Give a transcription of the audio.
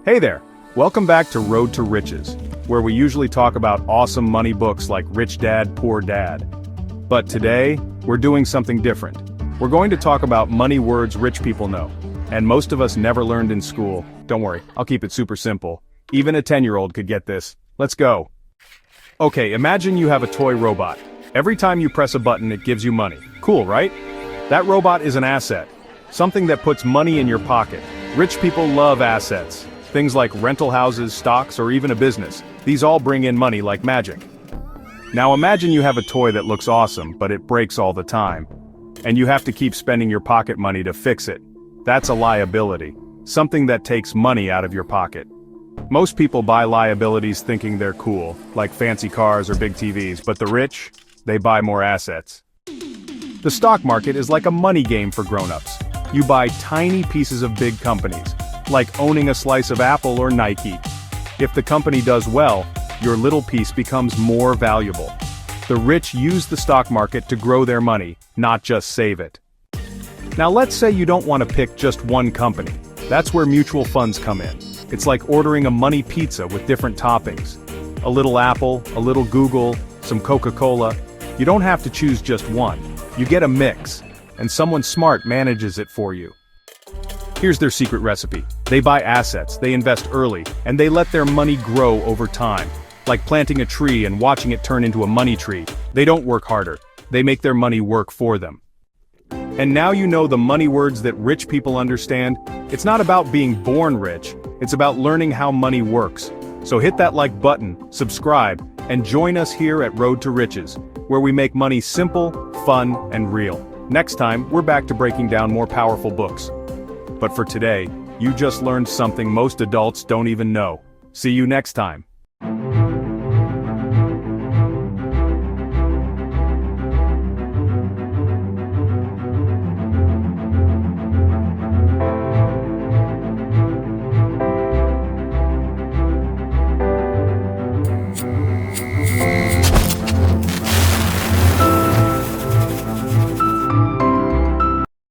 Hey there! Welcome back to Road to Riches, where we usually talk about awesome money books like Rich Dad, Poor Dad. But today, we're doing something different. We're going to talk about money words rich people know, and most of us never learned in school. Don't worry, I'll keep it super simple. Even a 10-year-old could get this. Let's go. Okay, imagine you have a toy robot. Every time you press a button, it gives you money. Cool, right? That robot is an asset. Something that puts money in your pocket. Rich people love assets. Things like rental houses, stocks, or even a business. These all bring in money like magic. Now imagine you have a toy that looks awesome, but it breaks all the time. And you have to keep spending your pocket money to fix it. That's a liability. Something that takes money out of your pocket. Most people buy liabilities thinking they're cool, like fancy cars or big TVs, but the rich, they buy more assets. The stock market is like a money game for grown-ups. You buy tiny pieces of big companies, like owning a slice of Apple or Nike. If the company does well, your little piece becomes more valuable. The rich use the stock market to grow their money, not just save it. Now let's say you don't want to pick just one company. That's where mutual funds come in. It's like ordering a money pizza with different toppings. A little Apple, a little Google, some Coca-Cola. You don't have to choose just one. You get a mix, and someone smart manages it for you. Here's their secret recipe. They buy assets, they invest early, and they let their money grow over time. Like planting a tree and watching it turn into a money tree. They don't work harder. They make their money work for them. And now you know the money words that rich people understand. It's not about being born rich, it's about learning how money works. So hit that like button, subscribe, and join us here at Road to Riches, where we make money simple, fun, and real. Next time, we're back to breaking down more powerful books. But for today, you just learned something most adults don't even know. See you next time.